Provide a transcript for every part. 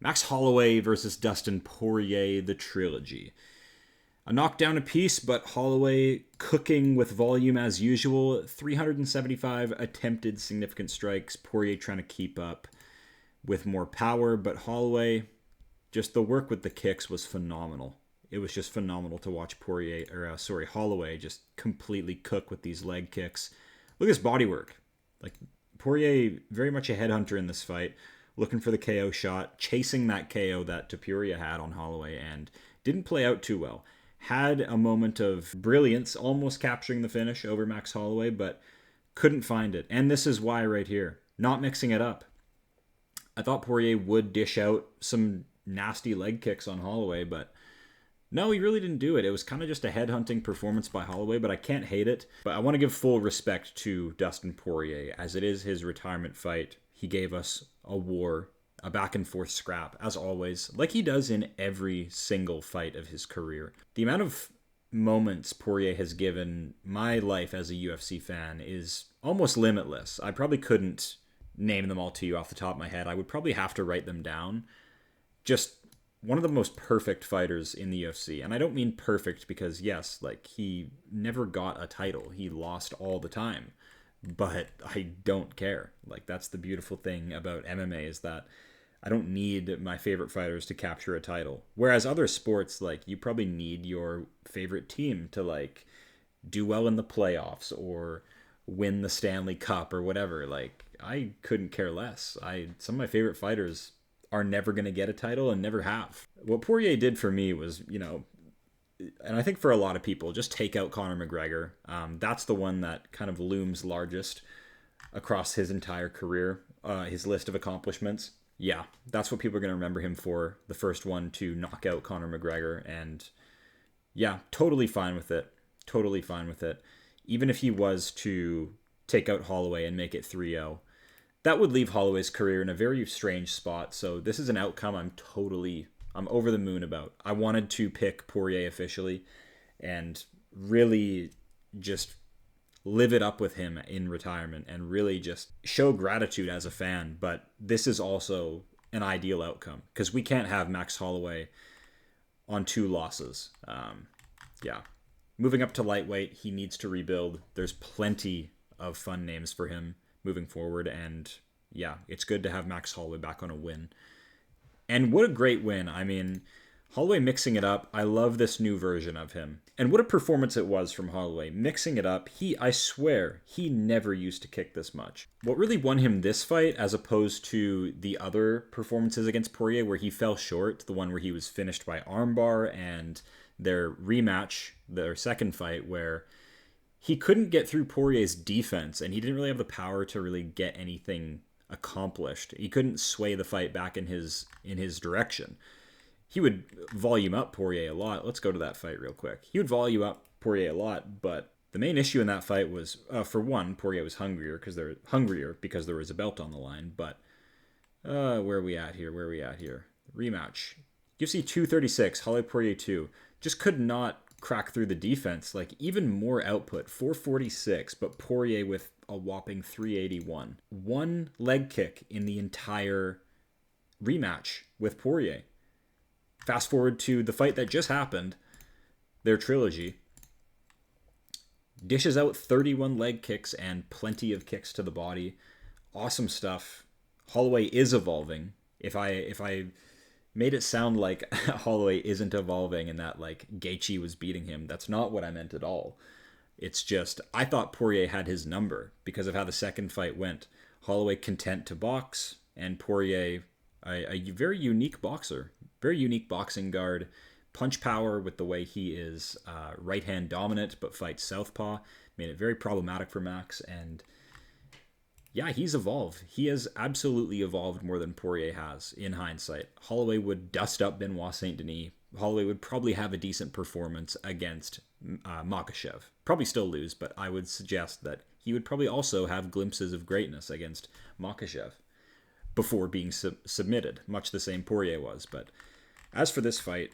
Max Holloway versus Dustin Poirier, the trilogy. A knockdown apiece, but Holloway cooking with volume as usual. 375 attempted significant strikes. Poirier trying to keep up with more power, but Holloway, just the work with the kicks was phenomenal. It was just phenomenal to watch Holloway just completely cook with these leg kicks. Look at his body work. Like, Poirier, very much a headhunter in this fight, looking for the KO shot, chasing that KO that Topuria had on Holloway, and didn't play out too well. Had a moment of brilliance, almost capturing the finish over Max Holloway, but couldn't find it. And this is why right here, not mixing it up. I thought Poirier would dish out some nasty leg kicks on Holloway, but no, he really didn't do it. It was kind of just a headhunting performance by Holloway, but I can't hate it. But I want to give full respect to Dustin Poirier, as it is his retirement fight. He gave us a war, a back-and-forth scrap, as always, like he does in every single fight of his career. The amount of moments Poirier has given my life as a UFC fan is almost limitless. I probably couldn't name them all to you off the top of my head. I would probably have to write them down. Just one of the most perfect fighters in the UFC. And I don't mean perfect because, yes, like, he never got a title. He lost all the time. But I don't care. Like, that's the beautiful thing about MMA, is that I don't need my favorite fighters to capture a title. Whereas other sports, like, you probably need your favorite team to, like, do well in the playoffs or win the Stanley Cup or whatever. Like, I couldn't care less. Some of my favorite fighters are never going to get a title and never have. What Poirier did for me was, and I think for a lot of people, just take out Conor McGregor. That's the one that kind of looms largest across his entire career, his list of accomplishments. Yeah, that's what people are going to remember him for, the first one to knock out Conor McGregor. And yeah, totally fine with it. Totally fine with it. Even if he was to take out Holloway and make it 3-0, that would leave Holloway's career in a very strange spot. So this is an outcome I'm over the moon about. I wanted to pick Poirier officially and really just live it up with him in retirement and really just show gratitude as a fan. But this is also an ideal outcome because we can't have Max Holloway on 2 losses. Yeah. Moving up to lightweight, he needs to rebuild. There's plenty of fun names for him moving forward. And yeah, it's good to have Max Holloway back on a win. And what a great win. I mean, Holloway mixing it up. I love this new version of him. And what a performance it was from Holloway. Mixing it up. I swear, he never used to kick this much. What really won him this fight, as opposed to the other performances against Poirier where he fell short, the one where he was finished by armbar, and their rematch, their second fight, where he couldn't get through Poirier's defense, and he didn't really have the power to really get anything accomplished. He couldn't sway the fight back in his direction. He would volume up Poirier a lot. Let's go to that fight real quick. He would volume up Poirier a lot, but the main issue in that fight was, for one, Poirier was hungrier because there was a belt on the line. But where are we at here? Rematch. UFC 236, Holloway Poirier 2. Just could not crack through the defense. Like, even more output, 446, but Poirier with a whopping 381. One leg kick in the entire rematch with Poirier. Fast forward to the fight that just happened, their trilogy. Dishes out 31 leg kicks and plenty of kicks to the body. Awesome stuff. Holloway is evolving. If I made it sound like Holloway isn't evolving and that, like, Gaethje was beating him, that's not what I meant at all. It's just, I thought Poirier had his number because of how the second fight went. Holloway content to box, and Poirier, a very unique boxer. Very unique boxing guard. Punch power with the way he is right-hand dominant, but fights southpaw. Made it very problematic for Max, and yeah, he's evolved. He has absolutely evolved more than Poirier has, in hindsight. Holloway would dust up Benoit Saint Denis. Holloway would probably have a decent performance against Makhachev. Probably still lose, but I would suggest that he would probably also have glimpses of greatness against Makhachev before being submitted, much the same Poirier was. But as for this fight,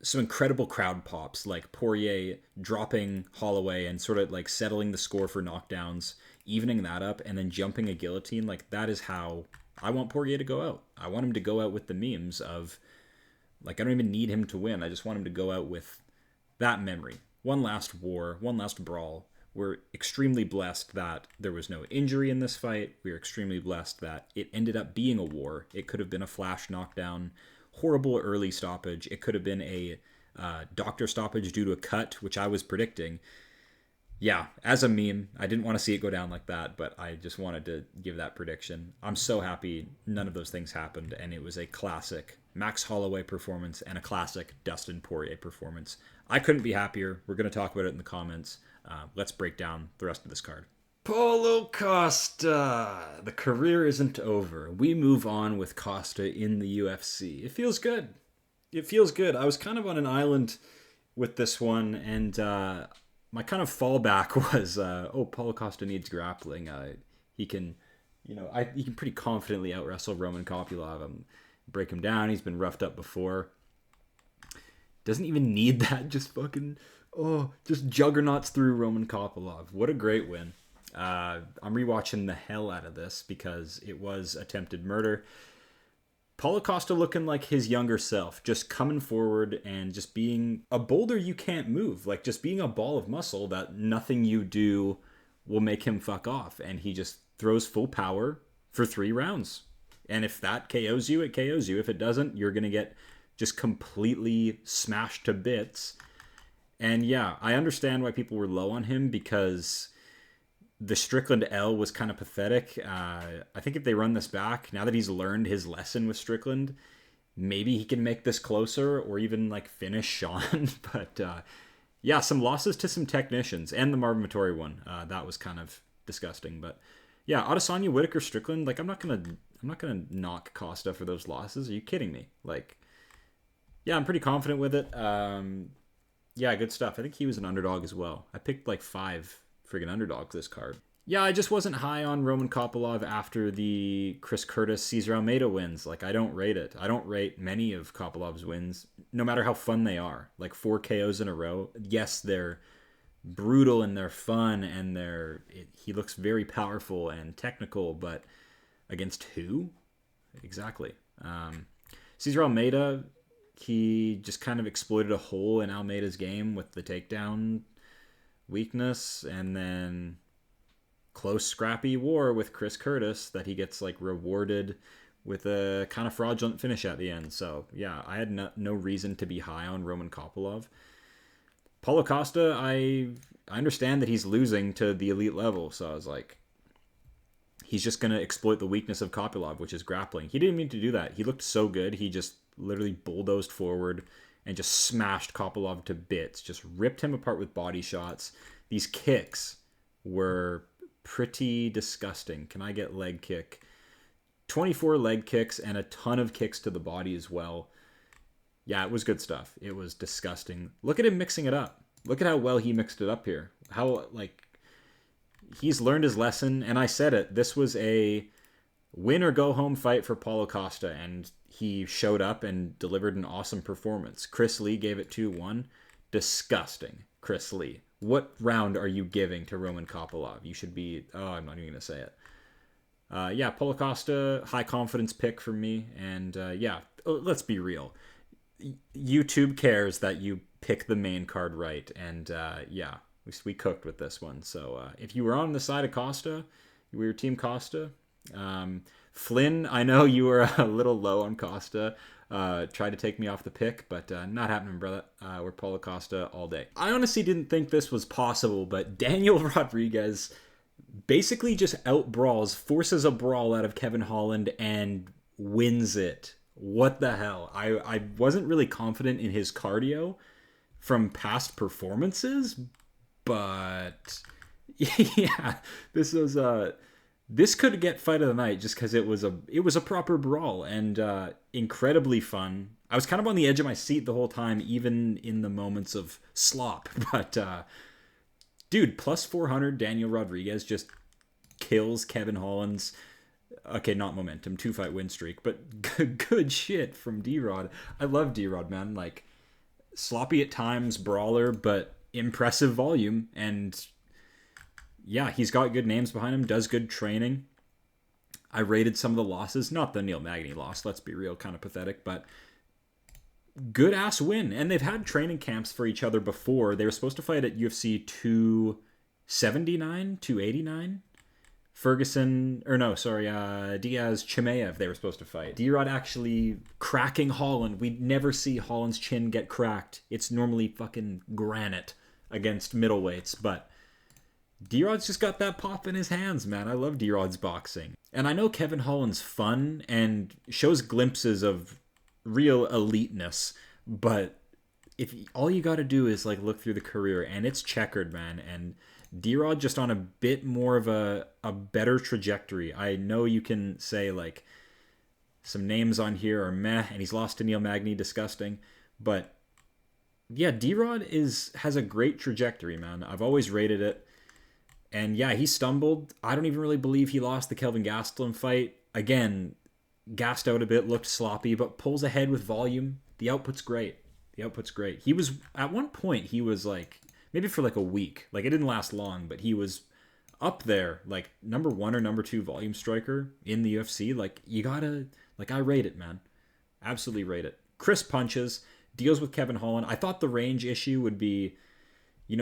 some incredible crowd pops, like Poirier dropping Holloway and sort of like settling the score for knockdowns, evening that up, and then jumping a guillotine. Like, that is how I want Poirier to go out. I want him to go out with the memes of, like, I don't even need him to win. I just want him to go out with that memory. One last war, one last brawl. We're extremely blessed that there was no injury in this fight. We're extremely blessed that it ended up being a war. It could have been a flash knockdown, horrible early stoppage. It could have been a doctor stoppage due to a cut, which I was predicting. Yeah, as a meme, I didn't want to see it go down like that, but I just wanted to give that prediction. I'm so happy none of those things happened, and it was a classic Max Holloway performance and a classic Dustin Poirier performance. I couldn't be happier. We're going to talk about it in the comments. Let's break down the rest of this card. Paulo Costa! The career isn't over. We move on with Costa in the UFC. It feels good. It feels good. I was kind of on an island with this one, and my kind of fallback was, Paulo Costa needs grappling. He can, he can pretty confidently out-wrestle Roman Kopylov. Break him down. He's been roughed up before. Doesn't even need that. Just fucking, just juggernauts through Roman Kopylov. What a great win. I'm rewatching the hell out of this because it was attempted murder. Paulo Costa looking like his younger self, just coming forward and just being a boulder you can't move, like just being a ball of muscle that nothing you do will make him fuck off. And he just throws full power for 3 rounds. And if that KOs you, it KOs you. If it doesn't, you're going to get just completely smashed to bits. And yeah, I understand why people were low on him because the Strickland L was kind of pathetic. I think if they run this back, now that he's learned his lesson with Strickland, maybe he can make this closer or even like finish Sean. But yeah, some losses to some technicians and the Marvin Vettori one. That was kind of disgusting. But yeah, Adesanya, Whitaker, Strickland. Like I'm not gonna knock Costa for those losses. Are you kidding me? Like, yeah, I'm pretty confident with it. Yeah, good stuff. I think he was an underdog as well. I picked like 5 friggin' underdogs this card. Yeah, I just wasn't high on Roman Kopylov after the Chris Curtis, Cesar Almeida wins. Like, I don't rate it. I don't rate many of Kopylov's wins, no matter how fun they are. Like, 4 KOs in a row. Yes, they're brutal and they're fun and he looks very powerful and technical, but against who? Exactly. Cesar Almeida, he just kind of exploited a hole in Almeida's game with the takedown weakness, and then close scrappy war with Chris Curtis that he gets like rewarded with a kind of fraudulent finish at the end. So yeah, I had no reason to be high on Roman Kopylov. Paulo Costa, I understand that he's losing to the elite level, so I was like, he's just going to exploit the weakness of Kopylov, which is grappling. He didn't mean to do that. He looked so good. He just literally bulldozed forward and just smashed Kopylov to bits, just ripped him apart with body shots. These kicks were pretty disgusting. Can I get leg kick? 24 leg kicks and a ton of kicks to the body as well. Yeah, it was good stuff. It was disgusting. Look at him mixing it up. Look at how well he mixed it up here. How, like, he's learned his lesson, and I said it. This was a win or go home fight for Paulo Costa, and he showed up and delivered an awesome performance. Chris Lee gave it 2-1. Disgusting, Chris Lee. What round are you giving to Roman Kopylov? You should be... Oh, I'm not even going to say it. Yeah, Paulo Costa, high confidence pick for me. And yeah, let's be real. YouTube cares that you pick the main card right. And yeah, we cooked with this one. So if you were on the side of Costa, you were Team Costa. Flynn, I know you were a little low on Costa. Tried to take me off the pick, but not happening, brother. We're Paulo Costa all day. I honestly didn't think this was possible, but Daniel Rodriguez basically just out-brawls, forces a brawl out of Kevin Holland, and wins it. What the hell? I wasn't really confident in his cardio from past performances, but yeah, this was this could get fight of the night just because it was a proper brawl and incredibly fun. I was kind of on the edge of my seat the whole time, even in the moments of slop. But dude, plus 400 Daniel Rodriguez just kills Kevin Holland's not momentum 2-fight win streak, but good shit from D-Rod. I love D-Rod, man. Like, sloppy at times, brawler, but impressive volume. And yeah, he's got good names behind him, does good training. I rated some of the losses, not the Neil Magny loss, let's be real, kind of pathetic, but good ass win. And they've had training camps for each other before. They were supposed to fight at UFC 279, 289. Ferguson, or no, sorry, Diaz Chimaev, they were supposed to fight. D-Rod actually cracking Holland. We never see Holland's chin get cracked. It's normally fucking granite against middleweights, but D-Rod's just got that pop in his hands, man. I love D-Rod's boxing. And I know Kevin Holland's fun and shows glimpses of real eliteness, but if all you got to do is like look through the career, and it's checkered, man, and D-Rod just on a bit more of a better trajectory. I know you can say like some names on here are meh, and he's lost to Neil Magny, disgusting, but yeah, D-Rod has a great trajectory, man. I've always rated it. And yeah, he stumbled. I don't even really believe he lost the Kelvin Gastelum fight. Again, gassed out a bit, looked sloppy, but pulls ahead with volume. The output's great. He was, at one point, he was like, maybe for like a week. Like, it didn't last long, but he was up there, like number 1 or number 2 volume striker in the UFC. Like, you gotta, like, I rate it, man. Absolutely rate it. Crisp punches, deals with Kevin Holland. I thought the range issue would be,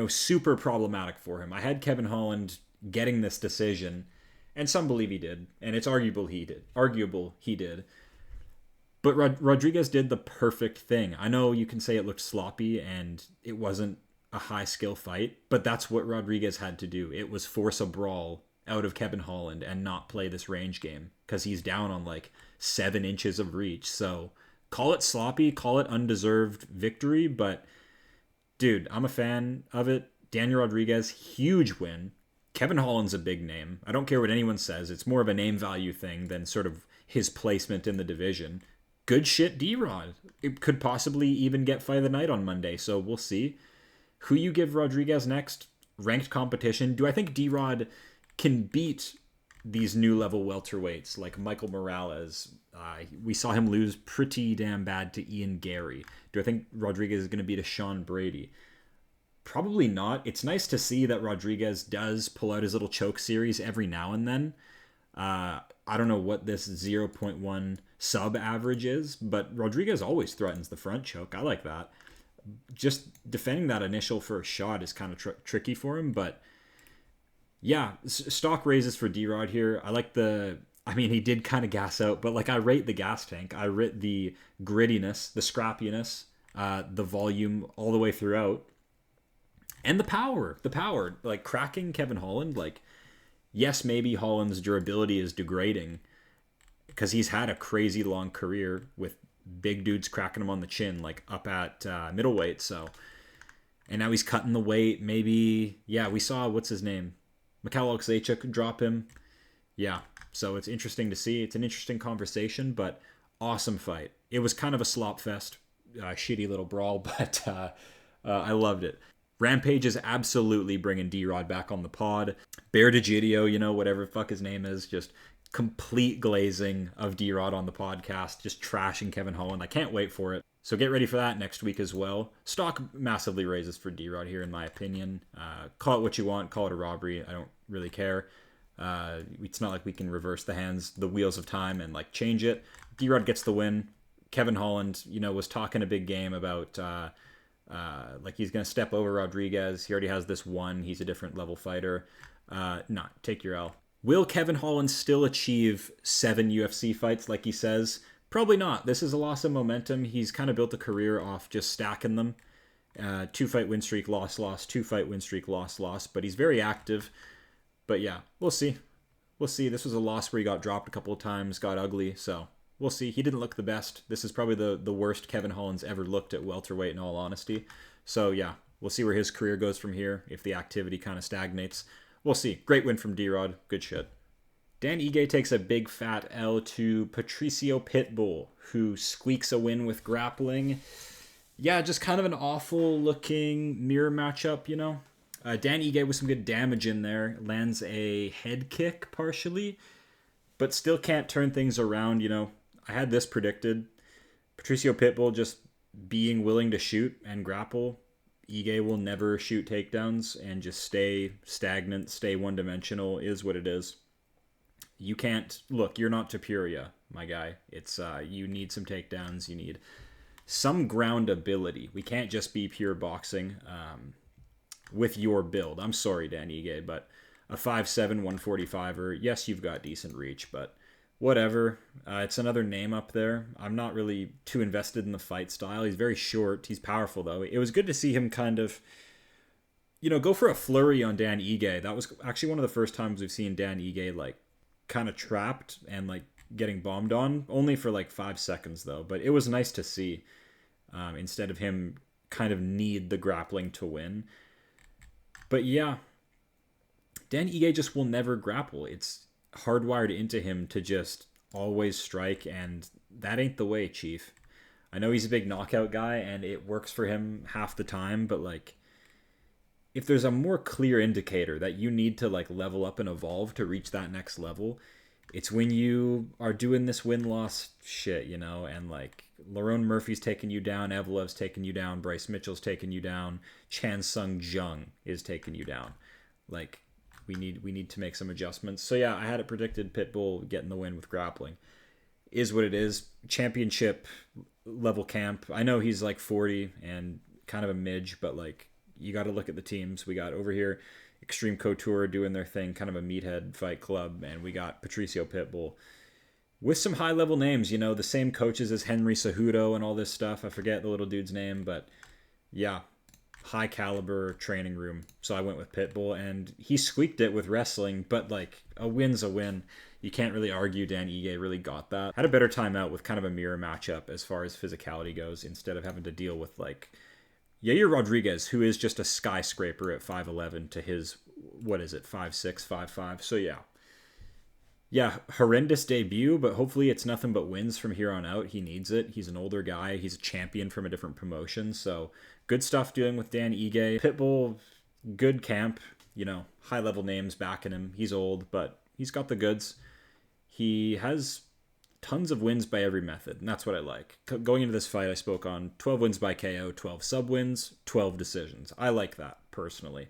super problematic for him. I had Kevin Holland getting this decision, and some believe he did, and it's arguable he did. But Rodriguez did the perfect thing. I know you can say it looked sloppy and it wasn't a high skill fight, but that's what Rodriguez had to do. It was force a brawl out of Kevin Holland and not play this range game, because he's down on like 7 inches of reach. So call it sloppy, call it undeserved victory, but dude, I'm a fan of it. Daniel Rodriguez, huge win. Kevin Holland's a big name. I don't care what anyone says. It's more of a name value thing than sort of his placement in the division. Good shit, D-Rod. It could possibly even get fight of the night on Monday, so we'll see. Who you give Rodriguez next? Ranked competition. Do I think D-Rod can beat these new level welterweights like Michael Morales? We saw him lose pretty damn bad to Ian Gary. Do I think Rodriguez is going to beat a Sean Brady? Probably not. It's nice to see that Rodriguez does pull out his little choke series every now and then. I don't know what this 0.1 sub average is, but Rodriguez always threatens the front choke. I like that. Just defending that initial first shot is kind of tricky for him, but yeah, stock raises for D-Rod here. I like he did kind of gas out, but like I rate the gas tank. I rate the grittiness, the scrappiness, the volume all the way throughout. And the power, like cracking Kevin Holland, like, yes, maybe Holland's durability is degrading because he's had a crazy long career with big dudes cracking him on the chin, like up at middleweight. So, and now he's cutting the weight. Maybe, yeah, we saw, what's his name? Mikhail Oleksiejczuk drop him. Yeah, so it's interesting to see. It's an interesting conversation, but awesome fight. It was kind of a slop fest, shitty little brawl, but I loved it. Rampage is absolutely bringing D-Rod back on the pod. Bear DeGidio, whatever the fuck his name is, just complete glazing of D-Rod on the podcast, just trashing Kevin Holland. I can't wait for it. So get ready for that next week as well. Stock massively raises for D-Rod here, in my opinion. Call it what you want. Call it a robbery. I don't really care. It's not like we can reverse the wheels of time and like change it. D-Rod gets the win. Kevin Holland, was talking a big game about like he's going to step over Rodriguez. He already has this one. He's a different level fighter. Take your L. Will Kevin Holland still achieve 7 UFC fights like he says? Probably not. This is a loss of momentum. He's kind of built a career off just stacking them. 2-fight win streak, loss, 2-fight win streak, loss. But he's very active. But yeah, we'll see. This was a loss where he got dropped a couple of times, got ugly. So we'll see. He didn't look the best. This is probably the worst Kevin Holland's ever looked at welterweight, in all honesty. So yeah, we'll see where his career goes from here, if the activity kind of stagnates. We'll see. Great win from D-Rod. Good shit. Dan Ige takes a big fat L to Patricio Pitbull, who squeaks a win with grappling. Yeah, just kind of an awful looking mirror matchup, Dan Ige with some good damage in there. Lands a head kick partially, but still can't turn things around, I had this predicted. Patricio Pitbull just being willing to shoot and grapple. Ige will never shoot takedowns and just stay stagnant, stay one-dimensional, is what it is. You can't look. You're not Topuria, my guy. It's you need some takedowns. You need some ground ability. We can't just be pure boxing with your build. I'm sorry, Dan Ige, but a 5'7", 145er. Yes, you've got decent reach, but whatever. It's another name up there. I'm not really too invested in the fight style. He's very short. He's powerful, though. It was good to see him kind of, go for a flurry on Dan Ige. That was actually one of the first times we've seen Dan Ige, like, kind of trapped and, like, getting bombed on. Only for, like, 5 seconds, though. But it was nice to see, instead of him kind of need the grappling to win. But, yeah, Dan Ige just will never grapple. It's hardwired into him to just always strike, and that ain't the way, Chief. I know he's a big knockout guy, and it works for him half the time, but, like, if there's a more clear indicator that you need to, like, level up and evolve to reach that next level, it's when you are doing this win-loss shit, and, like, Lerone Murphy's taking you down, Evolev's taking you down, Bryce Mitchell's taking you down, Chan Sung Jung is taking you down. Like, we need to make some adjustments. So yeah, I had it predicted Pitbull getting the win with grappling. Is what it is. Championship level camp. I know he's like 40 and kind of a midge, but like you got to look at the teams. We got over here Extreme Couture doing their thing, kind of a meathead fight club, and we got Patricio Pitbull with some high level names. The same coaches as Henry Cejudo and all this stuff. I forget the little dude's name, but yeah. High caliber training room. So I went with Pitbull, and he squeaked it with wrestling, but like a win's a win. You can't really argue Dan Ige really got that. Had a better time out with kind of a mirror matchup as far as physicality goes, instead of having to deal with like Yair Rodriguez, who is just a skyscraper at 5'11" to his, 5'6", 5'5". So yeah, horrendous debut, but hopefully it's nothing but wins from here on out. He needs it. He's an older guy. He's a champion from a different promotion. So good stuff dealing with Dan Ige. Pitbull, good camp. High-level names backing him. He's old, but he's got the goods. He has tons of wins by every method, and that's what I like. Going into this fight, I spoke on 12 wins by KO, 12 sub-wins, 12 decisions. I like that, personally.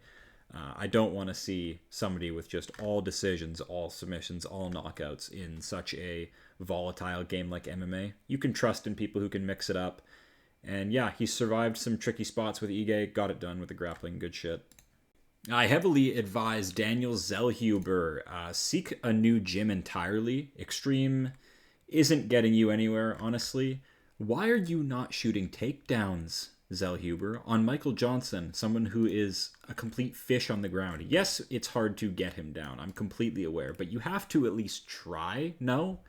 I don't want to see somebody with just all decisions, all submissions, all knockouts in such a volatile game like MMA. You can trust in people who can mix it up. And yeah, he survived some tricky spots with Ige, got it done with the grappling, good shit. I heavily advise Daniel Zellhuber, seek a new gym entirely. Extreme isn't getting you anywhere, honestly. Why are you not shooting takedowns, Zellhuber, on Michael Johnson, someone who is a complete fish on the ground? Yes, it's hard to get him down. I'm completely aware, but you have to at least try. No?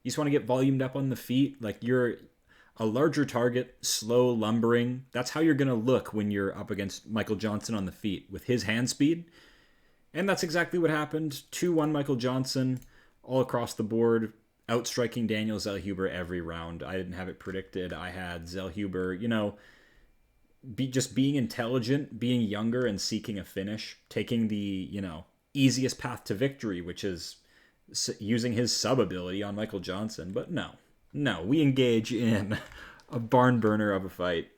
You just want to get volumed up on the feet? Like, you're a larger target, slow, lumbering. That's how you're going to look when you're up against Michael Johnson on the feet, with his hand speed. And that's exactly what happened. 2-1 Michael Johnson, all across the board, outstriking Daniel Zellhuber every round. I didn't have it predicted. I had Zellhuber, just being intelligent, being younger, and seeking a finish, taking the, easiest path to victory, which is using his sub ability on Michael Johnson. But no, we engage in a barn burner of a fight.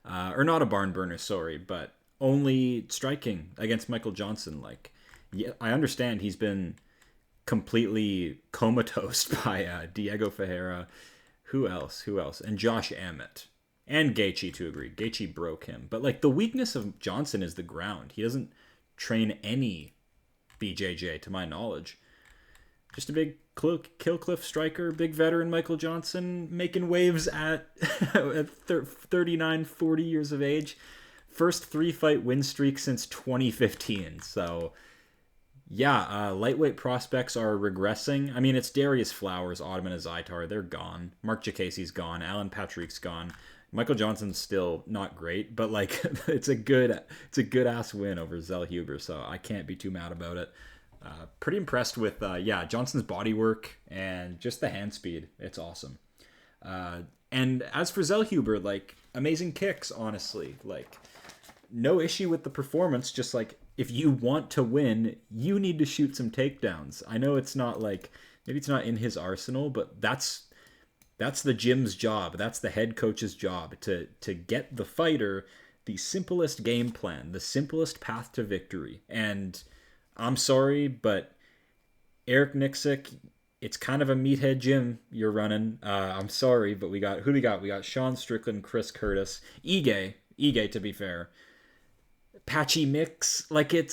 Or not a barn burner, sorry, but only striking against Michael Johnson. Like, yeah, I understand he's been completely comatose by Diego Ferreira. Who else? And Josh Emmett. And Gaethje, to agree. Gaethje broke him. But, like, the weakness of Johnson is the ground. He doesn't train any BJJ, to my knowledge. Just a big kill cliff striker, big veteran Michael Johnson, making waves at 39, 40 years of age. First 3-fight win streak since 2015. So, yeah, lightweight prospects are regressing. I mean, it's Darius Flowers, Ottoman Azaitar. They're gone. Mark Jacasey's gone. Alan Patrick's gone. Michael Johnson's still not great, but like it's a good ass win over Zellhuber, so I can't be too mad about it. Pretty impressed with Johnson's body work and just the hand speed. It's awesome. And as for Zellhuber, like, amazing kicks, honestly. Like, no issue with the performance, just like, if you want to win, you need to shoot some takedowns. I know it's not like, maybe it's not in his arsenal, but that's the gym's job. That's the head coach's job, to get the fighter the simplest game plan, the simplest path to victory. And I'm sorry, but Eric Nixick, it's kind of a meathead gym you're running. I'm sorry, but we got We got Sean Strickland, Chris Curtis, Ige to be fair, Patchy Mix. Like I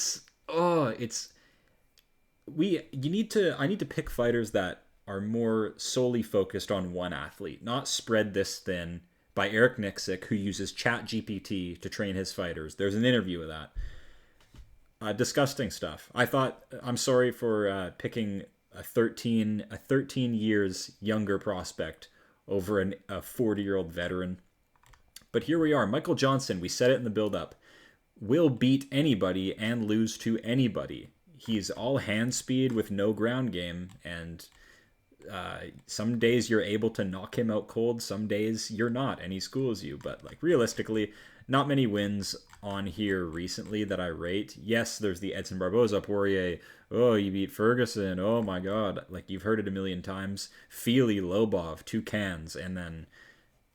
need to pick fighters that are more solely focused on one athlete, not spread this thin by Eric Nixick, who uses ChatGPT to train his fighters. There's an interview of that. Disgusting stuff. I'm sorry for picking a 13 years younger prospect over a 40-year-old veteran. But here we are. Michael Johnson, we said it in the build-up, will beat anybody and lose to anybody. He's all hand speed with no ground game, and some days you're able to knock him out cold, some days you're not, and he schools you. But like realistically, not many wins on here recently that I rate. Yes, there's the Edson Barboza, Poirier. Oh, you beat Ferguson. Oh my God. Like you've heard it a million times. Feely, Lobov, 2 cans. And then,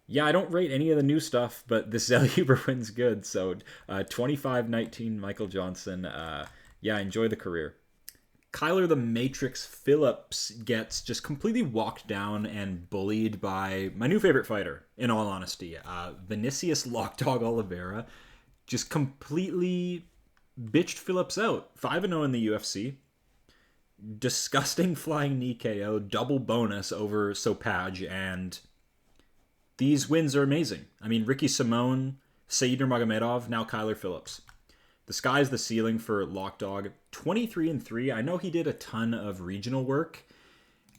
yeah, I don't rate any of the new stuff, but this ZELLHUBER win's good. So 25-19 Michael Johnson. Yeah, enjoy the career. Kyler the Matrix Phillips gets just completely walked down and bullied by my new favorite fighter, in all honesty. Vinicius Lockdog Oliveira just completely bitched Phillips out. 5-0 in the UFC. Disgusting flying knee KO, double bonus over Sopaj, and these wins are amazing. I mean, Ricky Simone, Said Nurmagomedov, now Kyler Phillips. The sky's the ceiling for Lockdog. 23-3. I know he did a ton of regional work,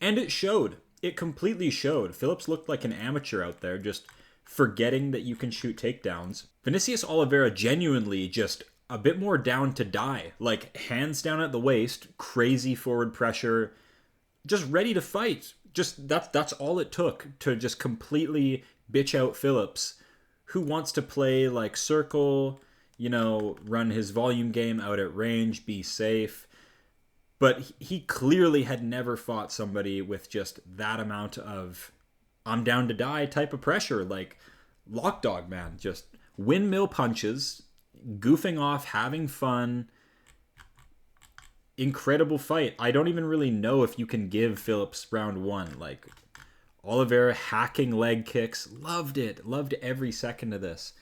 and it showed. It completely showed. Phillips looked like an amateur out there, just forgetting that you can shoot takedowns. Vinicius Oliveira genuinely just a bit more down to die. Like, hands down at the waist, crazy forward pressure, just ready to fight. Just that's all it took to just completely bitch out Phillips, who wants to play like circle, you know, run his volume game out at range, be safe. But he clearly had never fought somebody with just that amount of I'm down to die type of pressure. Like Lockdog, man, just windmill punches, goofing off, having fun. Incredible fight. I don't even really know if you can give Phillips round 1. Like Oliveira hacking leg kicks. Loved it. Loved every second of this.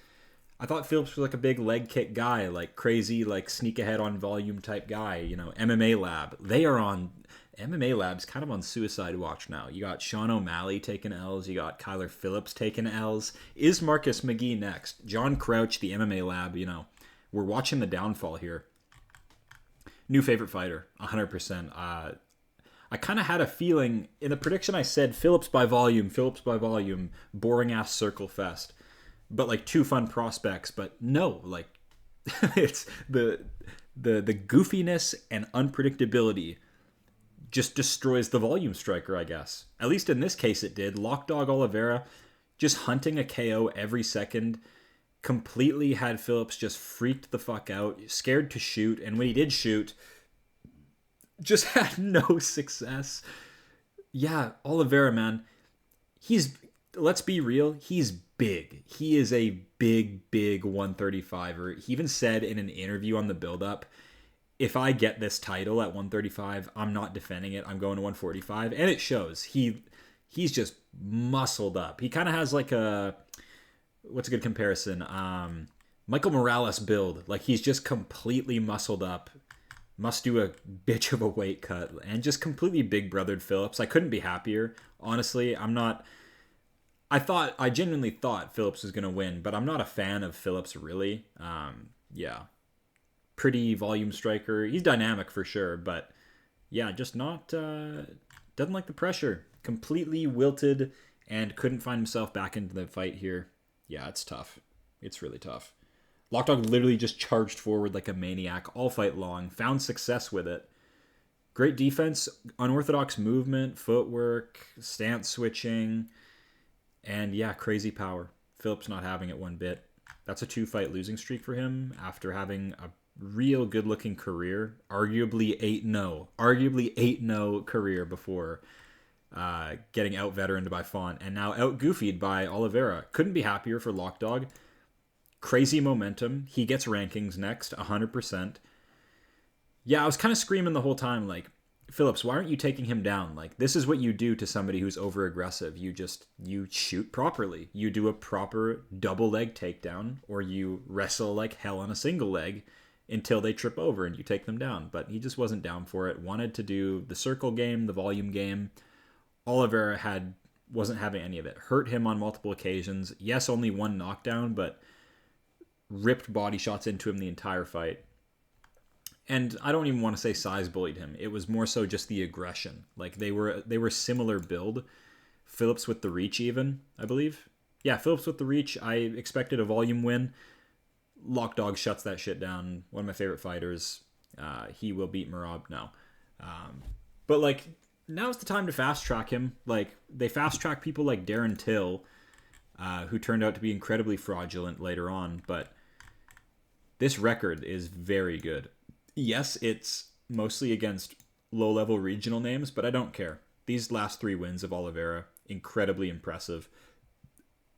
I thought Phillips was like a big leg kick guy, like crazy, like sneak ahead on volume type guy. You know, MMA Lab. They are on MMA Lab's kind of on suicide watch now. You got Sean O'Malley taking L's. You got Kyler Phillips taking L's. Is Marcus McGee next? John Crouch, the MMA Lab. You know, we're watching the downfall here. New favorite fighter, 100%. I kind of had a feeling in the prediction I said Phillips by volume, boring ass circle fest. But like 2 fun prospects, but no, like it's the goofiness and unpredictability just destroys the volume striker, I guess. At least in this case it did. Lockdog Oliveira just hunting a KO every second, completely had Phillips just freaked the fuck out, scared to shoot, and when he did shoot, just had no success. Yeah, Oliveira, man, let's be real, he's big. He is a big 135er. He even said in an interview on the build-up, if I get this title at 135, I'm not defending it. I'm going to 145. And it shows. He's just muscled up. He kind of has like what's a good comparison? Michael Morales build. Like he's just completely muscled up. Must do a bitch of a weight cut. And just completely big brothered Phillips. I couldn't be happier. Honestly, I genuinely thought Phillips was going to win, but I'm not a fan of Phillips, really. Yeah. Pretty volume striker. He's dynamic for sure, but yeah, just not, doesn't like the pressure. Completely wilted and couldn't find himself back into the fight here. Yeah, it's tough. It's really tough. Lockdog literally just charged forward like a maniac all fight long, found success with it. Great defense, unorthodox movement, footwork, stance switching. And yeah, crazy power. Phillips not having it one bit. That's a 2-fight losing streak for him after having a real good-looking career. Arguably 8-0 career before getting out-veteraned by Font. And now out-goofied by Oliveira. Couldn't be happier for Lockdog. Crazy momentum. He gets rankings next, 100%. Yeah, I was kind of screaming the whole time, like, Phillips, why aren't you taking him down? Like, this is what you do to somebody who's over aggressive. You shoot properly. You do a proper double leg takedown, or you wrestle like hell on a single leg until they trip over and you take them down. But he just wasn't down for it. Wanted to do the circle game, the volume game. Oliveira wasn't having any of it. Hurt him on multiple occasions. Yes, only one knockdown, but ripped body shots into him the entire fight. And I don't even want to say size bullied him. It was more so just the aggression. Like, they were similar build. Phillips with the reach even, I believe. Yeah, Phillips with the reach. I expected a volume win. LOKDOG shuts that shit down. One of my favorite fighters. He will beat Merab now. But, like, now's the time to fast track him. Like, they fast track people like Darren Till, who turned out to be incredibly fraudulent later on. But this record is very good. Yes, it's mostly against low-level regional names, but I don't care. These last 3 wins of Oliveira, incredibly impressive.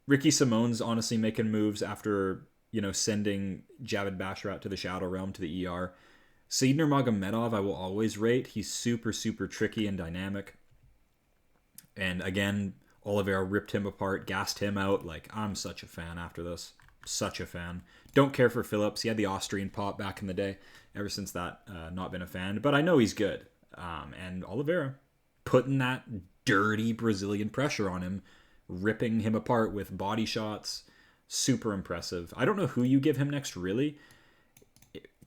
Ricky Simone's honestly making moves after, sending Javid Basharat to the Shadow Realm, to the ER. Seidner Magomedov, I will always rate. He's super, super tricky and dynamic. And again, Oliveira ripped him apart, gassed him out. Like, I'm such a fan after this. Such a fan. Don't care for Phillips. He had the Austrian pop back in the day. Ever since that, not been a fan. But I know he's good. And Oliveira putting that dirty Brazilian pressure on him, ripping him apart with body shots. Super impressive. I don't know who you give him next, really.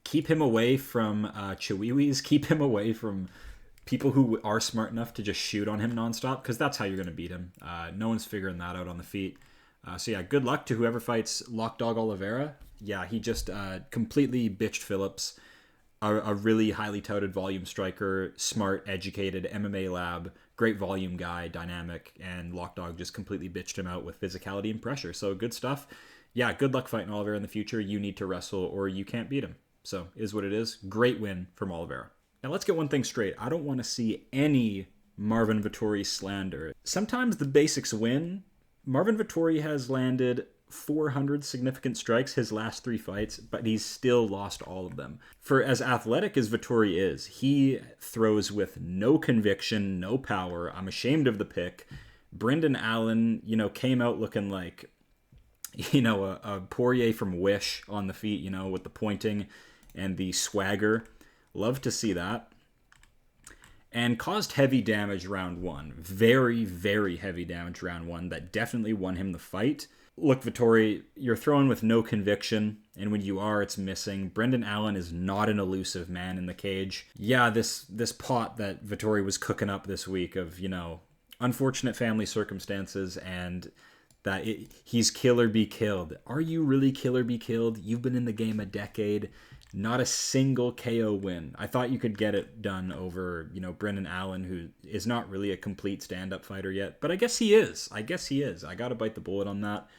Keep him away from Chihuihuis. Keep him away from people who are smart enough to just shoot on him nonstop, because that's how you're going to beat him. No one's figuring that out on the feet. So yeah, good luck to whoever fights LOKDOG Oliveira. Yeah, he just completely bitched Phillips. A really highly touted volume striker, smart, educated, MMA lab, great volume guy, dynamic, and LOKDOG just completely bitched him out with physicality and pressure. So good stuff. Yeah, good luck fighting Oliveira in the future. You need to wrestle or you can't beat him. So is what it is. Great win from Oliveira. Now let's get one thing straight. I don't want to see any Marvin Vettori slander. Sometimes the basics win. Marvin Vettori has landed 400 significant strikes his last 3 fights, but he's still lost all of them. For as athletic as Vettori is, he throws with no conviction, no power. I'm ashamed of the pick. Brendan Allen, came out looking like, a Poirier from Wish on the feet, with the pointing and the swagger. Love to see that. And caused heavy damage round 1. Very, very heavy damage round 1 that definitely won him the fight. Look, Vettori, you're throwing with no conviction, and when you are, it's missing. Brendan Allen is not an elusive man in the cage. Yeah, this pot that Vettori was cooking up this week of, unfortunate family circumstances and that he's kill or be killed. Are you really kill or be killed? You've been in the game a decade. Not a single KO win. I thought you could get it done over, Brendan Allen, who is not really a complete stand-up fighter yet. But I guess he is. I got to bite the bullet on that.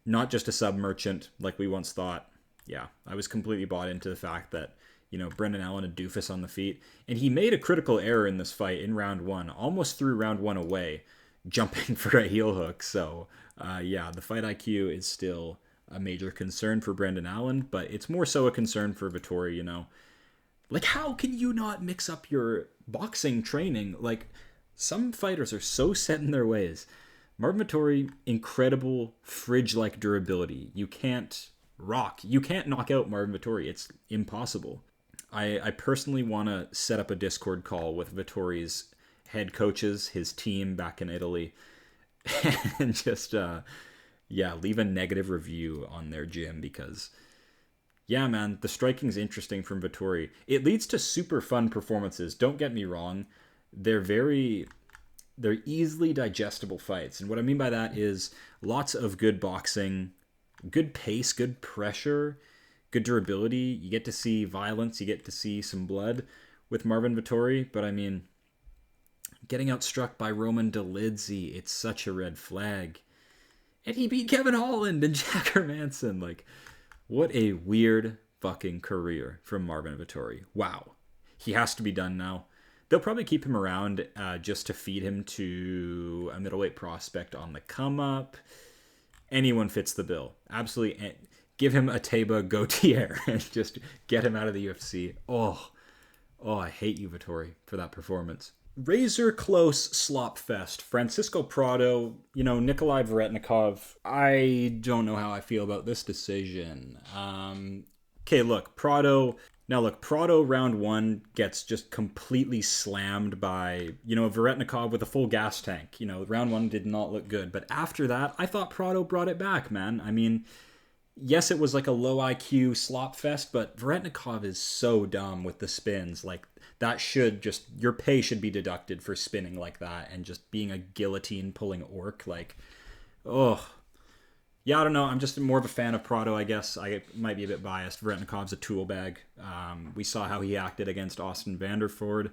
Not just a sub-merchant like we once thought. Yeah, I was completely bought into the fact that, Brendan Allen, a doofus on the feet. And he made a critical error in this fight in round 1. Almost threw round 1 away, jumping for a heel hook. So, the fight IQ is still a major concern for Brendan Allen, but it's more so a concern for Vettori, Like, how can you not mix up your boxing training? Like, some fighters are so set in their ways. Marvin Vettori, incredible fridge-like durability. You can't knock out Marvin Vettori. It's impossible. I personally want to set up a Discord call with Vettori's head coaches, his team back in Italy, and just leave a negative review on their gym because, yeah, man, the striking's interesting from Vettori. It leads to super fun performances. Don't get me wrong. They're easily digestible fights. And what I mean by that is lots of good boxing, good pace, good pressure, good durability. You get to see violence. You get to see some blood with Marvin Vettori. But I mean, getting outstruck by Roman Dolidze, it's such a red flag. And he beat Kevin Holland and Jack Hermanson. Like, what a weird fucking career from Marvin Vettori. Wow. He has to be done now. They'll probably keep him around just to feed him to a middleweight prospect on the come-up. Anyone fits the bill. Absolutely. Give him a Teba Gautier and just get him out of the UFC. Oh, Oh, I hate you, Vettori, for that performance. Razor close slop fest. Francisco Prado, Nikolai Verettinkov. I don't know how I feel about this decision. Okay, look, Prado. Now, look, Prado round one gets just completely slammed by, Verettinkov with a full gas tank. Round one did not look good. But after that, I thought Prado brought it back, man. I mean, yes, it was like a low IQ slop fest, but Verettinkov is so dumb with the spins. Like, that your pay should be deducted for spinning like that and just being a guillotine pulling orc. Like, oh. Yeah, I don't know. I'm just more of a fan of Prado, I guess. I might be a bit biased. Verettinkov's a tool bag. We saw how he acted against Austin Vanderford.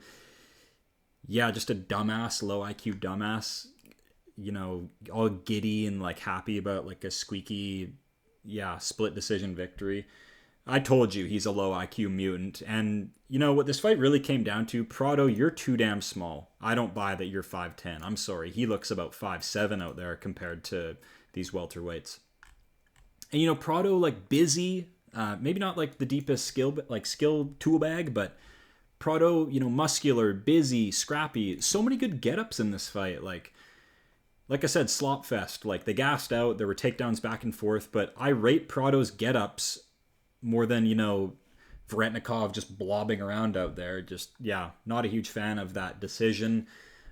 Yeah, just a dumbass, low IQ dumbass. All giddy and like happy about like a squeaky, split decision victory. I told you he's a low IQ mutant. And what this fight really came down to, Prado, you're too damn small. I don't buy that you're 5'10". I'm sorry. He looks about 5'7" out there compared to these welterweights. And Prado, like, busy, maybe not like the deepest skill tool bag, but Prado, muscular, busy, scrappy. So many good get-ups in this fight. Like I said, slop fest. Like, they gassed out, there were takedowns back and forth, but I rate Prado's get-ups more than, Verettinkov just blobbing around out there. Just, not a huge fan of that decision.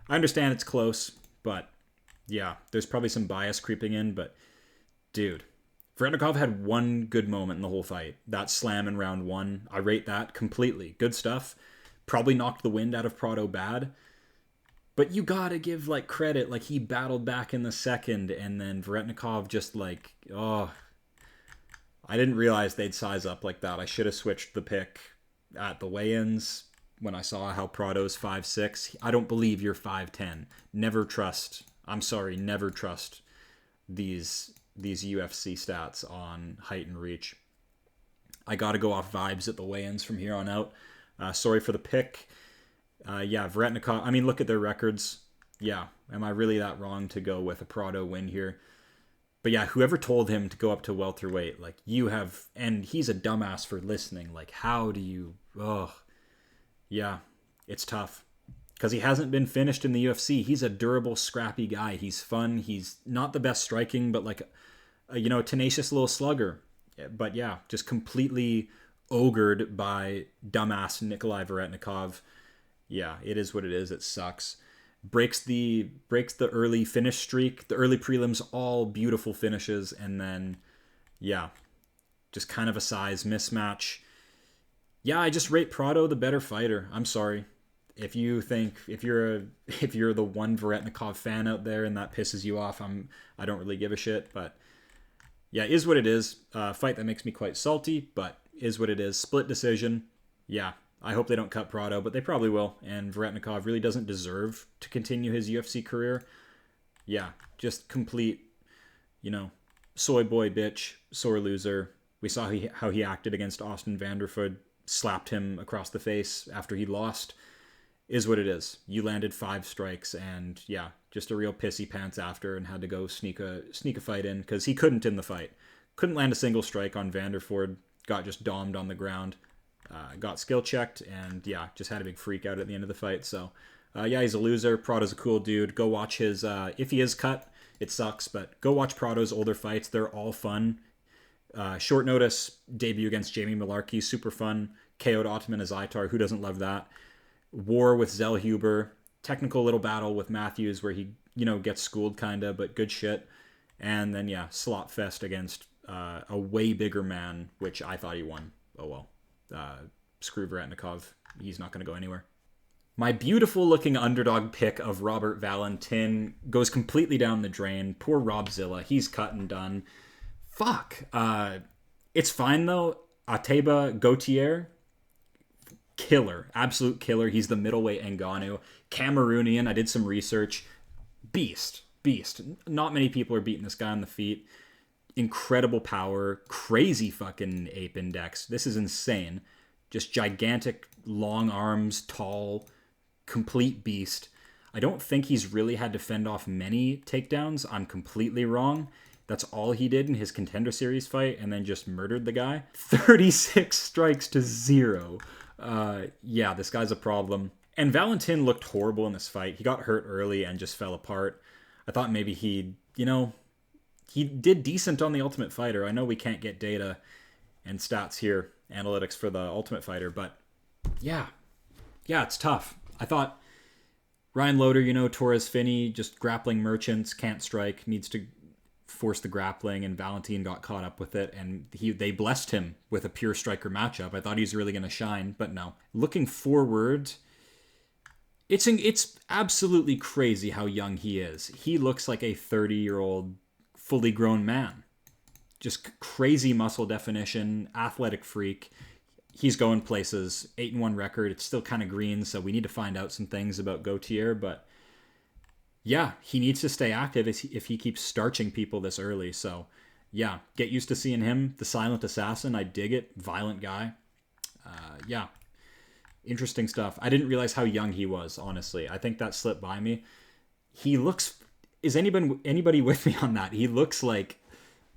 I understand it's close, but yeah, there's probably some bias creeping in, but dude, Verettinkov had one good moment in the whole fight. That slam in round one, I rate that completely. Good stuff. Probably knocked the wind out of Prado bad. But you gotta give like credit, like he battled back in the second, and then Verettinkov just like, I didn't realize they'd size up like that. I should have switched the pick at the weigh-ins when I saw how Prado's 5'6". I don't believe you're 5'10". Never trust. I'm sorry, never trust these UFC stats on height and reach. I got to go off vibes at the weigh-ins from here on out. Sorry for the pick. Verettinkov, I mean, look at their records. Yeah, am I really that wrong to go with a Prado win here? But yeah, whoever told him to go up to welterweight, like, you have, and he's a dumbass for listening. Like, how do you, yeah, it's tough. Because he hasn't been finished in the UFC. He's a durable, scrappy guy. He's fun. He's not the best striking, but like a tenacious little slugger. But yeah, just completely ogred by dumbass Nikolai Verettinkov. Yeah, it is what it is. It sucks. Breaks the early finish streak. The early prelims, all beautiful finishes, and then just kind of a size mismatch. Yeah, I just rate Prado the better fighter. I'm sorry. If you're the one Verettinkov fan out there and that pisses you off, I don't really give a shit. But yeah, is what it is. Fight that makes me quite salty, but is what it is. Split decision. Yeah, I hope they don't cut Prado, but they probably will. And Verettinkov really doesn't deserve to continue his UFC career. Yeah, just complete, soy boy bitch, sore loser. We saw how he acted against Austin Vanderford, slapped him across the face after he lost. Is what it is. You landed 5 strikes, and yeah, just a real pissy pants after, and had to go sneak a fight in because he couldn't in the fight. Couldn't land a single strike on Vanderford. Got just domed on the ground. Got skill checked, and yeah, just had a big freak out at the end of the fight. So he's a loser. Prado's a cool dude. Go watch his. If he is cut, it sucks, but go watch Prado's older fights. They're all fun. Short notice debut against Jamie Malarkey, super fun. KO'd Ottoman Azaitar. Who doesn't love that? War with ZELLHUBER, technical little battle with Matthews where he, gets schooled kinda, but good shit. And then, slop fest against a way bigger man, which I thought he won. Oh well. Screw Verettinkov. He's not going to go anywhere. My beautiful looking underdog pick of Robert Valentin goes completely down the drain. Poor ROBZILLA. He's cut and done. Fuck. It's fine though. Ateba Gautier. Killer, absolute killer. He's the middleweight Ngannou. Cameroonian. I did some research. Beast. Not many people are beating this guy on the feet. Incredible power. Crazy fucking ape index. This is insane. Just gigantic, long arms, tall, complete beast. I don't think he's really had to fend off many takedowns. I'm completely wrong. That's all he did in his Contender Series fight, and then just murdered the guy. 36 strikes to 0. Yeah, this guy's a problem. And Valentin looked horrible in this fight. He got hurt early and just fell apart. I thought maybe he did decent on the Ultimate Fighter. I know we can't get data and stats here, analytics for the Ultimate Fighter, but yeah, it's tough. I thought Ryan Loder, Torres Finney, just grappling merchants, can't strike, needs to force the grappling, and Valentin got caught up with it, and they blessed him with a pure striker matchup. I thought he was really going to shine, but no. Looking forward, it's absolutely crazy how young he is. He looks like a 30-year-old fully grown man. Just crazy muscle definition, athletic freak. He's going places. 8-1 record. It's still kind of green, so we need to find out some things about Gautier, but yeah, he needs to stay active if he keeps starching people this early. So yeah, get used to seeing him. The silent assassin, I dig it. Violent guy. Yeah, interesting stuff. I didn't realize how young he was, honestly. I think that slipped by me. He looks... Is anybody with me on that? He looks like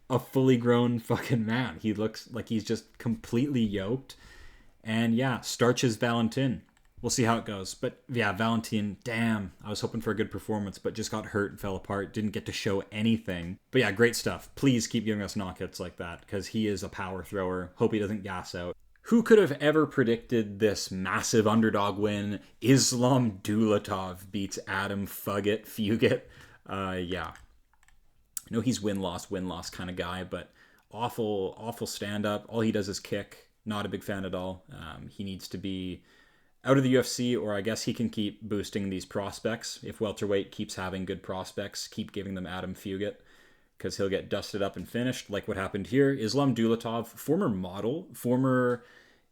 a fully grown fucking man. He looks like he's just completely yoked. And yeah, starches Valentin. We'll see how it goes. But yeah, Valentin, damn. I was hoping for a good performance, but just got hurt and fell apart. Didn't get to show anything. But yeah, great stuff. Please keep giving us knockouts like that, because he is a power thrower. Hope he doesn't gas out. Who could have ever predicted this massive underdog win? Islam Dulatov beats Adam Fugit. Yeah. I know he's win-loss kind of guy, but awful stand-up. All he does is kick. Not a big fan at all. He needs to be out of the UFC, or I guess he can keep boosting these prospects. If welterweight keeps having good prospects, keep giving them Adam Fugit, because he'll get dusted up and finished, like what happened here. Islam Dulatov, former model, former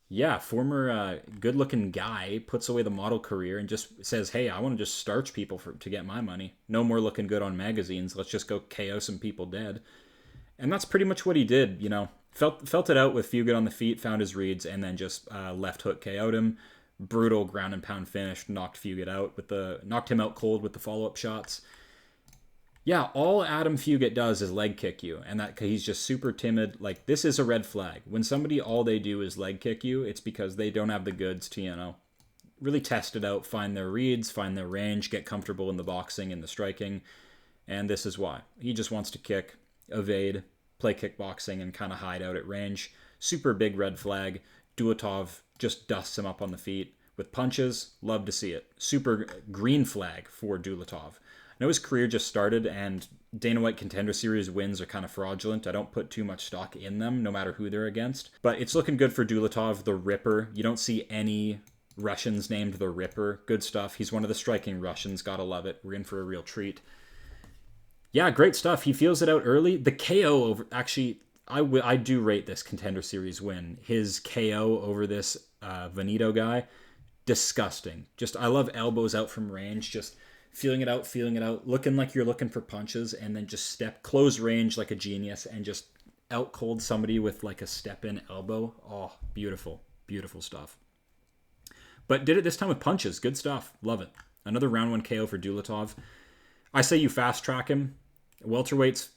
good-looking guy, puts away the model career and just says, hey, I want to just starch people to get my money. No more looking good on magazines. Let's just go KO some people dead. And that's pretty much what he did, Felt it out with Fugit on the feet, found his reads, and then just left hook KO'd him. Brutal ground and pound finish, knocked Fugit out knocked him out cold with the follow-up shots. Yeah, all Adam Fugit does is leg kick you, and that he's just super timid. Like, this is a red flag. When somebody, all they do is leg kick you, it's because they don't have the goods to, really test it out, find their reads, find their range, get comfortable in the boxing and the striking, and this is why. He just wants to kick, evade, play kickboxing, and kind of hide out at range. Super big red flag. Dulatov just dusts him up on the feet with punches. Love to see it. Super green flag for Dulatov. I know his career just started, and Dana White Contender Series wins are kind of fraudulent. I don't put too much stock in them, no matter who they're against. But it's looking good for Dulatov, the Ripper. You don't see any Russians named the Ripper. Good stuff. He's one of the striking Russians. Gotta love it. We're in for a real treat. Yeah, great stuff. He feels it out early. The KO over... Actually, I do rate this Contender Series win. His KO over this Veneto guy, disgusting. Just, I love elbows out from range. Just... feeling it out, looking like you're looking for punches, and then just close range like a genius, and just out cold somebody with like a step-in elbow. Oh, beautiful, beautiful stuff. But did it this time with punches. Good stuff. Love it. Another round 1 KO for Dulatov. I say you fast-track him. Welterweight's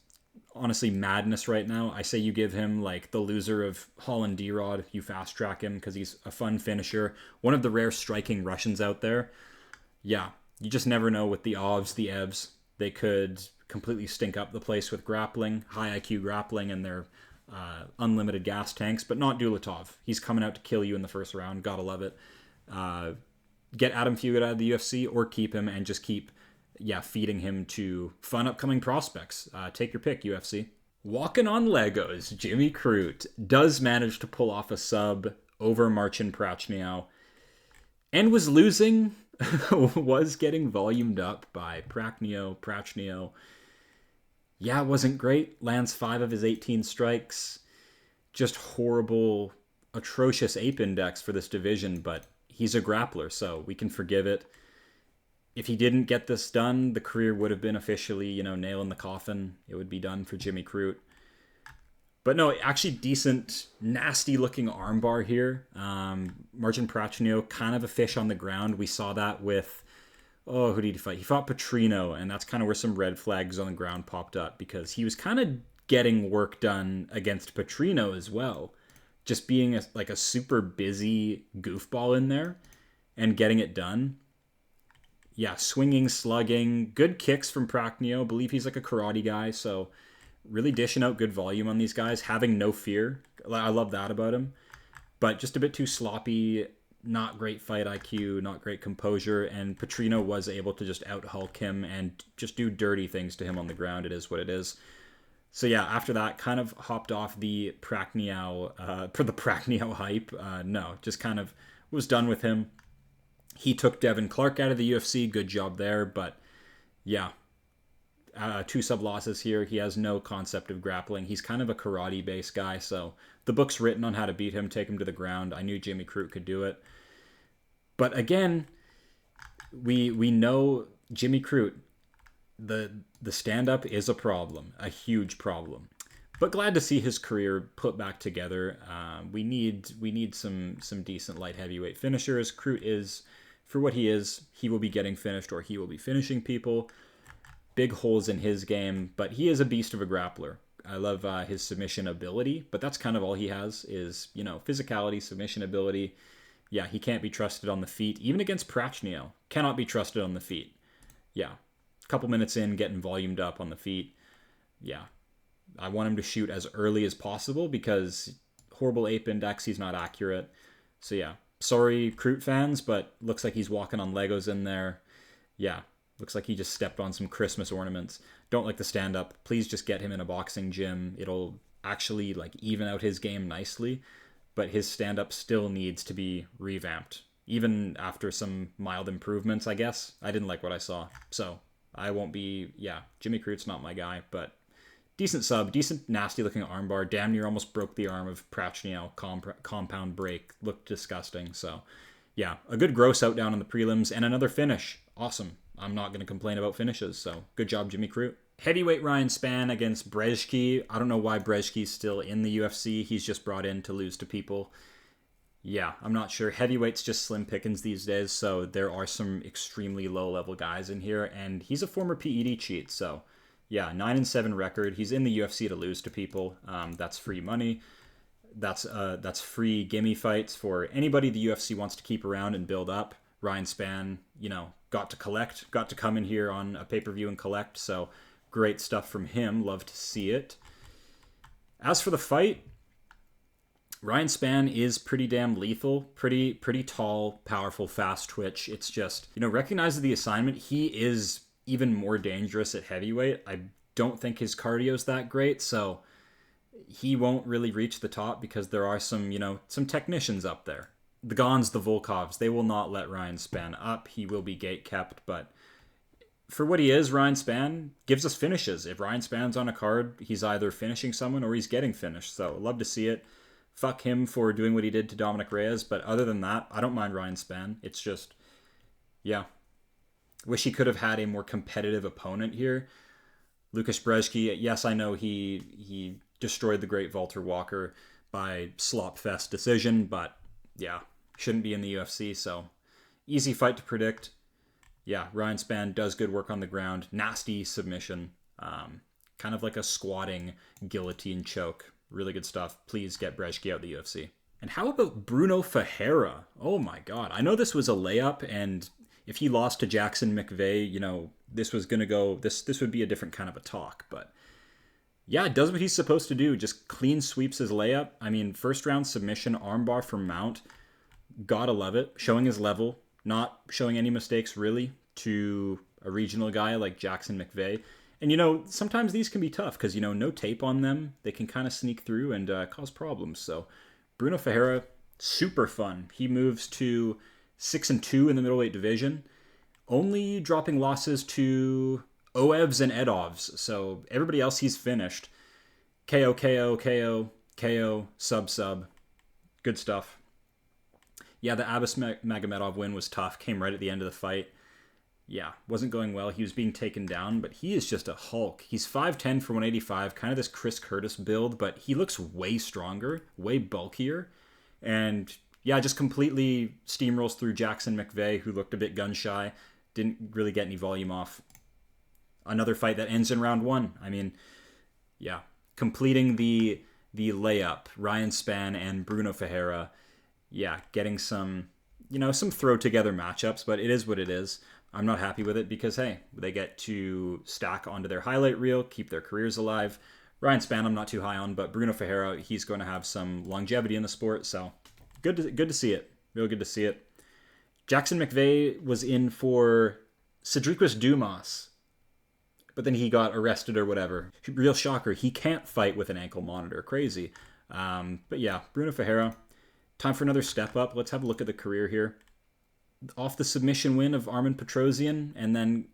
honestly madness right now. I say you give him like the loser of Holland D-Rod. You fast-track him because he's a fun finisher. One of the rare striking Russians out there. Yeah. You just never know with the OVs, the EVs. They could completely stink up the place with grappling, high IQ grappling, and their unlimited gas tanks, but not Dulatov. He's coming out to kill you in the first round. Gotta love it. Get Adam Fugit out of the UFC, or keep him and just keep feeding him to fun upcoming prospects. Take your pick, UFC. Walking on Legos, Jimmy CRUTE does manage to pull off a sub over Marcin Prachnio, and was losing... was getting volumed up by Prachnio. Yeah, it wasn't great. Lands 5 of his 18 strikes. Just horrible, atrocious ape index for this division, but he's a grappler, so we can forgive it. If he didn't get this done, the career would have been officially, nail in the coffin. It would be done for Jimmy CRUTE. But no, actually decent, nasty-looking armbar here. Marcin Prachnio, kind of a fish on the ground. We saw that with, who did he fight? He fought Petrino, and that's kind of where some red flags on the ground popped up, because he was kind of getting work done against Petrino as well. just being like a super busy goofball in there and getting it done. Yeah, swinging, slugging, good kicks from Prachnio. I believe he's like a karate guy, so really dishing out good volume on these guys, having no fear. I love that about him. But just a bit too sloppy, not great fight IQ, not great composure, and Petrino was able to just out-hulk him and just do dirty things to him on the ground. It is what it is. So yeah, after that, kind of hopped off the Prachnio, for the Prachnio hype. No, just kind of was done with him. He took Devin Clark out of the UFC. Good job there. But yeah, 2 sub losses here. He has no concept of grappling. He's kind of a karate-based guy. So the book's written on how to beat him, take him to the ground. I knew Jimmy CRUTE could do it. But again, we know Jimmy CRUTE, the stand-up is a problem, a huge problem. But glad to see his career put back together. We need some decent light heavyweight finishers. CRUTE is, for what he is, he will be getting finished or he will be finishing people. Big holes in his game, but he is a beast of a grappler. I love his submission ability, but that's kind of all he has is, physicality, submission ability. Yeah, he can't be trusted on the feet. Even against Prachnio, cannot be trusted on the feet. Yeah, a couple minutes in, getting volumed up on the feet. Yeah, I want him to shoot as early as possible because horrible ape index, he's not accurate. So yeah, sorry CRUTE fans, but looks like he's walking on Legos in there. Yeah, looks like he just stepped on some Christmas ornaments. Don't like the stand-up. Please just get him in a boxing gym. It'll actually even out his game nicely. But his stand-up still needs to be revamped. Even after some mild improvements, I guess. I didn't like what I saw. So I won't be... Yeah, Jimmy CRUTE's not my guy, but decent sub. Decent, nasty-looking armbar. Damn near almost broke the arm of Prachnio. Compound break. Looked disgusting. So yeah, a good gross out down on the prelims and another finish. Awesome. I'm not going to complain about finishes, so good job, Jimmy CRUTE. Heavyweight Ryan Spann against BREZKI. I don't know why BREZKI's still in the UFC. He's just brought in to lose to people. Yeah, I'm not sure. Heavyweight's just slim pickings these days, so there are some extremely low-level guys in here, and he's a former PED cheat, so yeah, 9-7 record. He's in the UFC to lose to people. That's free money. That's free gimme fights for anybody the UFC wants to keep around and build up. Ryan Spann, got to come in here on a pay-per-view and collect, so great stuff from him. Love to see it. As for the fight, Ryan Spann is pretty damn lethal, pretty tall, powerful, fast twitch. It's just, recognizes the assignment. He is even more dangerous at heavyweight. I don't think his cardio's that great, so he won't really reach the top because there are some technicians up there. The Gons, the Volkovs, they will not let Ryan Spann up. He will be gate-kept, but for what he is, Ryan Spann gives us finishes. If Ryan Spann's on a card, he's either finishing someone or he's getting finished, so love to see it. Fuck him for doing what he did to Dominic Reyes, but other than that, I don't mind Ryan Spann. It's just, yeah. Wish he could have had a more competitive opponent here. Lucas BREZKI, yes, I know he destroyed the great Walter Walker by slop-fest decision, but yeah, shouldn't be in the UFC, so easy fight to predict. Yeah, Ryan Spann does good work on the ground. Nasty submission. Kind of like a squatting guillotine choke. Really good stuff. Please get BREZKI out of the UFC. And how about Bruno Ferreira? Oh my god. I know this was a layup, and if he lost to Jackson McVeigh, this was going to go... This would be a different kind of a talk, but... Yeah, does what he's supposed to do. Just clean sweeps his layup. I mean, first round submission, armbar from Mount. Gotta love it. Showing his level. Not showing any mistakes, really, to a regional guy like Jackson McVeigh. And, sometimes these can be tough because, no tape on them. They can kind of sneak through and cause problems. So, Bruno Ferreira, super fun. He moves to 6-2 in the middleweight division. Only dropping losses to Oevs and Edovs. So, everybody else he's finished. KO, KO, KO, KO, sub. Good stuff. Yeah, the Abbas Magomedov win was tough. Came right at the end of the fight. Yeah, wasn't going well. He was being taken down, but he is just a Hulk. He's 5'10 for 185, kind of this Chris Curtis build, but he looks way stronger, way bulkier. And yeah, just completely steamrolls through Jackson McVeigh, who looked a bit gun-shy. Didn't really get any volume off. Another fight that ends in round 1. I mean, yeah, completing the the layup, Ryan Spann and Bruno Ferreira. Yeah, getting some, some throw together matchups, but it is what it is. I'm not happy with it because, hey, they get to stack onto their highlight reel, keep their careers alive. Ryan Spann, I'm not too high on, but Bruno Ferreira, he's going to have some longevity in the sport, so good to see it. Real good to see it. Jackson McVeigh was in for Cedric Dumas, but then he got arrested or whatever. Real shocker. He can't fight with an ankle monitor. Crazy. But yeah, Bruno Ferreira, time for another step up. Let's have a look at the career here. Off the submission win of Armen Petrosian, and then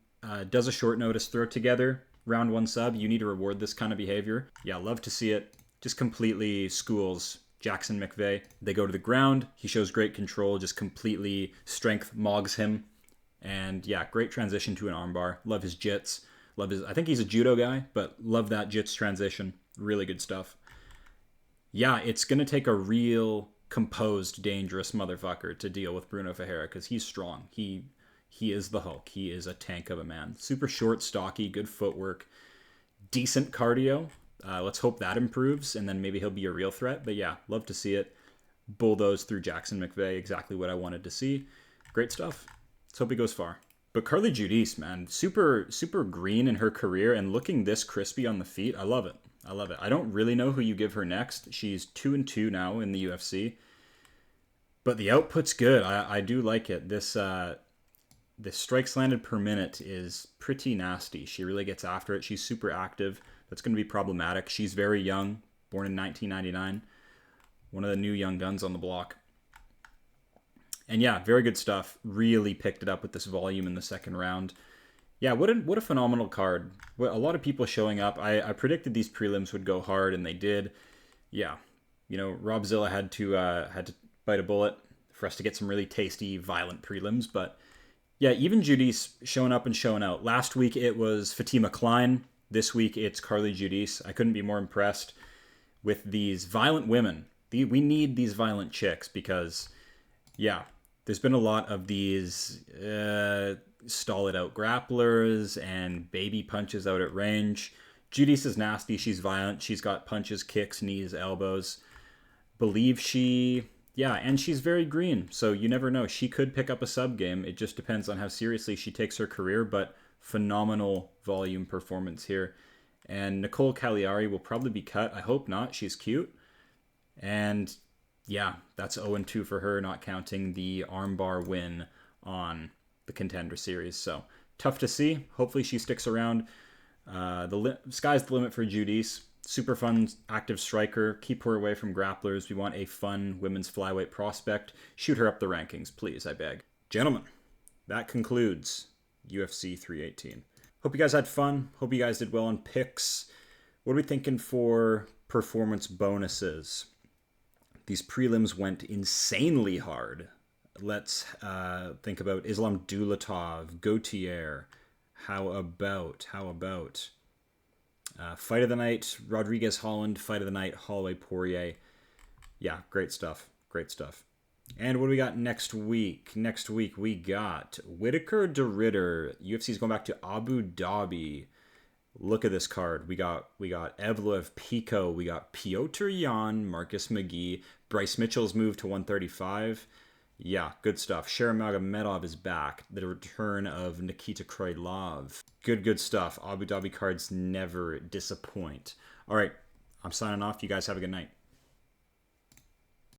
does a short notice throw together. Round 1 sub. You need to reward this kind of behavior. Yeah, love to see it. Just completely schools Jackson McVeigh. They go to the ground. He shows great control. Just completely strength mogs him. And yeah, great transition to an armbar. Love his jits. Love his. I think he's a judo guy, but love that jits transition. Really good stuff. Yeah, it's going to take a real composed, dangerous motherfucker to deal with Bruno Ferreira because he's strong. He is the Hulk. He is a tank of a man. Super short, stocky, good footwork, decent cardio. Let's hope that improves, and then maybe he'll be a real threat. But yeah, love to see it. Bulldoze through Jackson McVeigh, exactly what I wanted to see. Great stuff. Let's hope he goes far. But Carly Judice, man, super green in her career and looking this crispy on the feet. I love it. I love it. I don't really know who you give her next. She's 2-2 now in the UFC. But the output's good. I do like it. This strikes landed per minute is pretty nasty. She really gets after it. She's super active. That's going to be problematic. She's very young, born in 1999. One of the new young guns on the block. And yeah, very good stuff. Really picked it up with this volume in the second round. Yeah, what a phenomenal card. A lot of people showing up. I predicted these prelims would go hard, and they did. Yeah, ROBZILLA had to bite a bullet for us to get some really tasty, violent prelims. But yeah, even Judice showing up and showing out. Last week it was Fatima Klein. This week it's Carly Judice. I couldn't be more impressed with these violent women. We need these violent chicks because, yeah, there's been a lot of these stall it out grapplers and baby punches out at range. Judice is nasty. She's violent. She's got punches, kicks, knees, elbows. Believe she... Yeah, and she's very green, so you never know. She could pick up a sub game. It just depends on how seriously she takes her career, but phenomenal volume performance here. And Nicole Cagliari will probably be cut. I hope not. She's cute. And yeah, that's 0-2 for her, not counting the armbar win on the Contender Series. So tough to see. Hopefully she sticks around. Sky's the limit for Judice. Super fun, active striker. Keep her away from grapplers. We want a fun women's flyweight prospect. Shoot her up the rankings, please, I beg. Gentlemen, that concludes UFC 318. Hope you guys had fun. Hope you guys did well on picks. What are we thinking for performance bonuses? These prelims went insanely hard. Let's think about Islam Dulatov, Gautier. How about fight of the night, Rodriguez Holland. Fight of the night, Holloway Poirier. Yeah, great stuff. Great stuff. And what do we got next week? Next week we got Whitaker de Ridder. UFC's going back to Abu Dhabi. Look at this card. We got Evloev Pico. We got Piotr Jan, Marcus McGee. Bryce Mitchell's moved to 135. Yeah, good stuff. Sharamagomedov is back. The return of Nikita Krylov. Good stuff. Abu Dhabi cards never disappoint. All right, I'm signing off. You guys have a good night.